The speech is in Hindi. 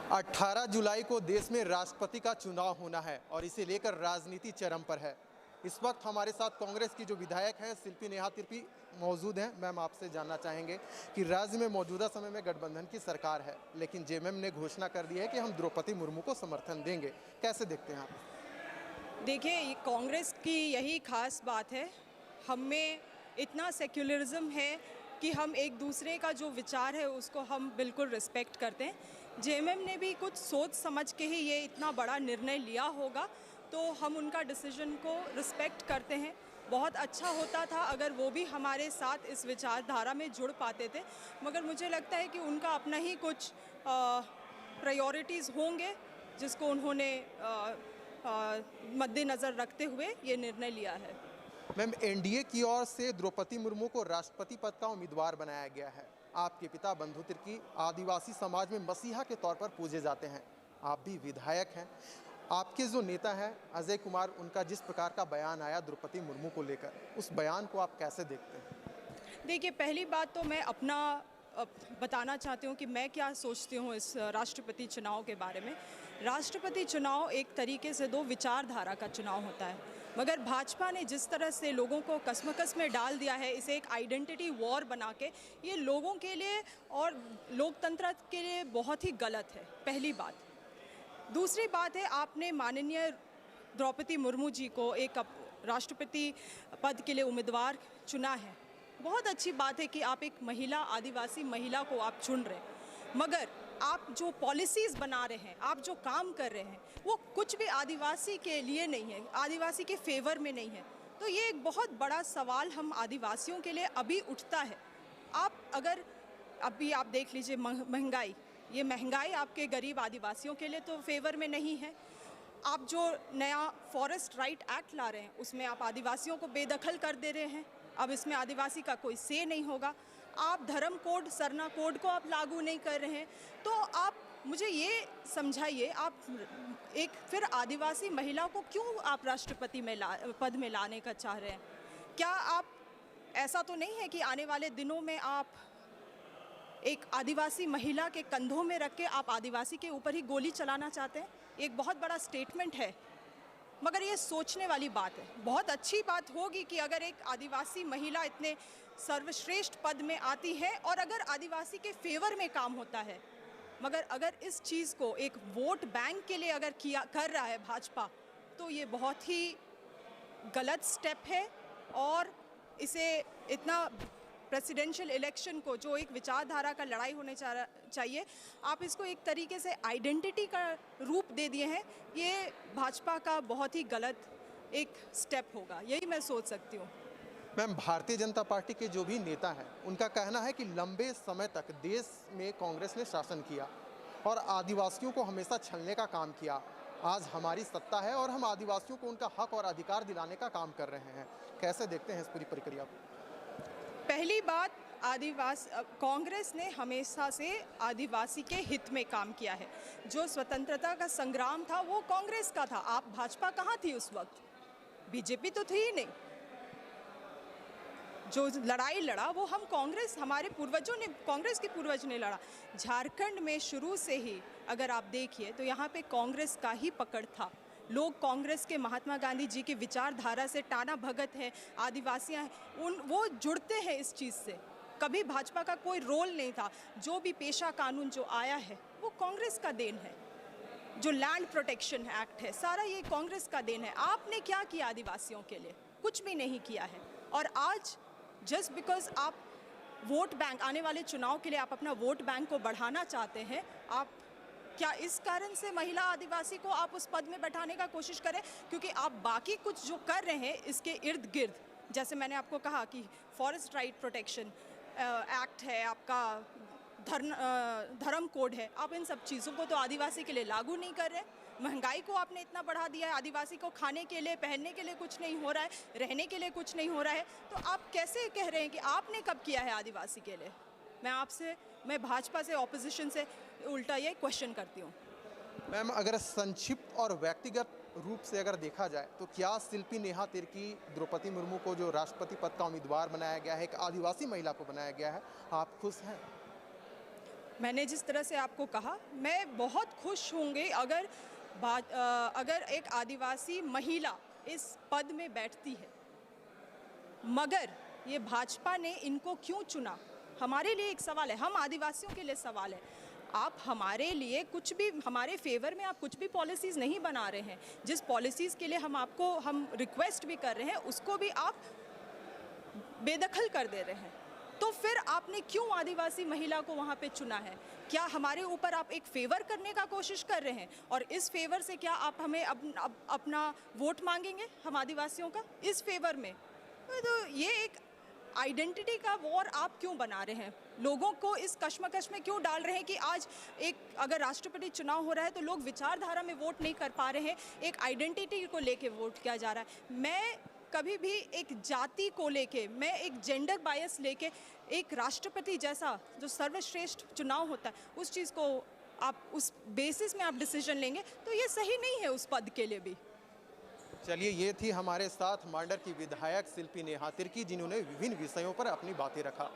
18 जुलाई को देश में राष्ट्रपति का चुनाव होना है और इसे लेकर राजनीति चरम पर है। इस वक्त हमारे साथ कांग्रेस की जो विधायक हैं शिल्पी नेहा तिर्की मौजूद हैं। मैम, आपसे जानना चाहेंगे कि राज्य में मौजूदा समय में गठबंधन की सरकार है, लेकिन जेएमएम ने घोषणा कर दी है कि हम द्रौपदी मुर्मू को समर्थन देंगे। कैसे देखते हैं आप? देखिए, कांग्रेस की यही खास बात है। हम में इतना सेक्युलरिज्म है कि हम एक दूसरे का जो विचार है उसको हम बिल्कुल रिस्पेक्ट करते हैं। जेएमएम ने भी कुछ सोच समझ के ही ये इतना बड़ा निर्णय लिया होगा, तो हम उनका डिसीजन को रिस्पेक्ट करते हैं। बहुत अच्छा होता था अगर वो भी हमारे साथ इस विचारधारा में जुड़ पाते थे, मगर मुझे लगता है कि उनका अपना ही कुछ प्रायोरिटीज़ होंगे जिसको उन्होंने मद्देनज़र रखते हुए ये निर्णय लिया है। मैम, एनडीए की ओर से द्रौपदी मुर्मू को राष्ट्रपति पद का उम्मीदवार बनाया गया है। आपके पिता बंधु तिर्की आदिवासी समाज में मसीहा के तौर पर पूजे जाते हैं। आप भी विधायक हैं। आपके जो नेता हैं अजय कुमार, उनका जिस प्रकार का बयान आया द्रौपदी मुर्मू को लेकर, उस बयान को आप कैसे देखते हैं? देखिए, पहली बात तो मैं अपना बताना चाहती हूँ कि मैं क्या सोचती हूँ इस राष्ट्रपति चुनाव के बारे में। राष्ट्रपति चुनाव एक तरीके से दो विचारधारा का चुनाव होता है, मगर भाजपा ने जिस तरह से लोगों को कसमकस में डाल दिया है, इसे एक आइडेंटिटी वॉर बना के, ये लोगों के लिए और लोकतंत्र के लिए बहुत ही गलत है, पहली बात। दूसरी बात है, आपने माननीय द्रौपदी मुर्मू जी को एक राष्ट्रपति पद के लिए उम्मीदवार चुना है। बहुत अच्छी बात है कि आप एक महिला, आदिवासी महिला को आप चुन रहे हैं, मगर आप जो पॉलिसीज़ बना रहे हैं, आप जो काम कर रहे हैं, वो कुछ भी आदिवासी के लिए नहीं है, आदिवासी के फेवर में नहीं है। तो ये एक बहुत बड़ा सवाल हम आदिवासियों के लिए अभी उठता है। आप अगर अभी आप देख लीजिए महंगाई, ये महंगाई आपके गरीब आदिवासियों के लिए तो फेवर में नहीं है। आप जो नया फॉरेस्ट राइट एक्ट ला रहे हैं, उसमें आप आदिवासियों को बेदखल कर दे रहे हैं। अब इसमें आदिवासी का कोई से नहीं होगा। आप धर्म कोड, सरना कोड को आप लागू नहीं कर रहे हैं। तो आप मुझे ये समझाइए, आप एक फिर आदिवासी महिला को क्यों आप राष्ट्रपति में पद में लाने का चाह रहे हैं? क्या आप, ऐसा तो नहीं है कि आने वाले दिनों में आप एक आदिवासी महिला के कंधों में रख के आप आदिवासी के ऊपर ही गोली चलाना चाहते हैं? एक बहुत बड़ा स्टेटमेंट है, मगर ये सोचने वाली बात है। बहुत अच्छी बात होगी कि अगर एक आदिवासी महिला इतने सर्वश्रेष्ठ पद में आती है और अगर आदिवासी के फेवर में काम होता है, मगर अगर इस चीज़ को एक वोट बैंक के लिए अगर कर रहा है भाजपा, तो ये बहुत ही गलत स्टेप है। और इसे इतना प्रेसिडेंशियल इलेक्शन को, जो एक विचारधारा का लड़ाई होने चाहिए, आप इसको एक तरीके से आइडेंटिटी का रूप दे दिए हैं। ये भाजपा का बहुत ही गलत एक स्टेप होगा, यही मैं सोच सकती हूँ। मैम, भारतीय जनता पार्टी के जो भी नेता हैं, उनका कहना है कि लंबे समय तक देश में कांग्रेस ने शासन किया और आदिवासियों को हमेशा छलने का काम किया। आज हमारी सत्ता है और हम आदिवासियों को उनका हक और अधिकार दिलाने का काम कर रहे हैं। कैसे देखते हैं इस पूरी प्रक्रिया को? पहली बात, कांग्रेस ने हमेशा से आदिवासी के हित में काम किया है। जो स्वतंत्रता का संग्राम था वो कांग्रेस का था। आप भाजपा कहाँ थी उस वक्त? बीजेपी तो थी ही नहीं। जो लड़ाई लड़ा वो हम कांग्रेस, हमारे पूर्वजों ने, कांग्रेस के पूर्वज ने लड़ा। झारखंड में शुरू से ही अगर आप देखिए तो यहाँ पे कांग्रेस का ही पकड़ था। लोग कांग्रेस के, महात्मा गांधी जी के विचारधारा से टाना भगत है, आदिवासियाँ हैं, वो जुड़ते हैं इस चीज़ से। कभी भाजपा का कोई रोल नहीं था। जो भी पेशा कानून जो आया है वो कांग्रेस का देन है। जो लैंड प्रोटेक्शन एक्ट है, सारा ये कांग्रेस का देन है। आपने क्या किया आदिवासियों के लिए? कुछ भी नहीं किया है। और आज जस्ट बिकॉज आप वोट बैंक, आने वाले चुनाव के लिए आप अपना वोट बैंक को बढ़ाना चाहते हैं, आप क्या इस कारण से महिला आदिवासी को आप उस पद में बैठाने का कोशिश करें? क्योंकि आप बाकी कुछ जो कर रहे हैं इसके इर्द गिर्द, जैसे मैंने आपको कहा कि फॉरेस्ट राइट प्रोटेक्शन एक्ट है, आपका धर्म कोड है, आप इन सब चीज़ों को तो आदिवासी के लिए लागू नहीं कर रहे। महंगाई को आपने इतना बढ़ा दिया है, आदिवासी को खाने के लिए, पहनने के लिए कुछ नहीं हो रहा है, रहने के लिए कुछ नहीं हो रहा है। तो आप कैसे कह रहे हैं कि आपने कब किया है आदिवासी के लिए? मैं भाजपा से, ऑपोजिशन से उल्टा ये क्वेश्चन करती हूँ। मैम, अगर संक्षिप्त और व्यक्तिगत रूप से अगर देखा जाए तो क्या शिल्पी नेहा तिर्की, द्रौपदी मुर्मू को जो राष्ट्रपति पद का उम्मीदवार बनाया गया है, एक आदिवासी महिला को बनाया गया है, आप खुश हैं? मैंने जिस तरह से आपको कहा, मैं बहुत खुश होंगी अगर एक आदिवासी महिला इस पद में बैठती है। मगर ये भाजपा ने इनको क्यों चुना? हमारे लिए एक सवाल है, हम आदिवासियों के लिए सवाल है। आप हमारे लिए कुछ भी, हमारे फेवर में आप कुछ भी पॉलिसीज़ नहीं बना रहे हैं। जिस पॉलिसीज़ के लिए हम रिक्वेस्ट भी कर रहे हैं, उसको भी आप बेदखल कर दे रहे हैं। तो फिर आपने क्यों आदिवासी महिला को वहाँ पे चुना है? क्या हमारे ऊपर आप एक फेवर करने का कोशिश कर रहे हैं? और इस फेवर से क्या आप हमें अपना वोट मांगेंगे, हम आदिवासियों का, इस फेवर में? तो ये एक आइडेंटिटी का वॉर आप क्यों बना रहे हैं? लोगों को इस कश्मकश में क्यों डाल रहे हैं कि आज अगर राष्ट्रपति चुनाव हो रहा है तो लोग विचारधारा में वोट नहीं कर पा रहे हैं, एक आइडेंटिटी को लेके वोट किया जा रहा है। मैं कभी भी एक जाति को लेके, मैं एक जेंडर बायस लेके एक राष्ट्रपति जैसा जो सर्वश्रेष्ठ चुनाव होता है, उस चीज़ को आप उस बेसिस में आप डिसीजन लेंगे तो ये सही नहीं है उस पद के लिए भी। चलिए, ये थी हमारे साथ मांडर की विधायक शिल्पी नेहा तिर्की, जिन्होंने विभिन्न विषयों पर अपनी बातें रखा।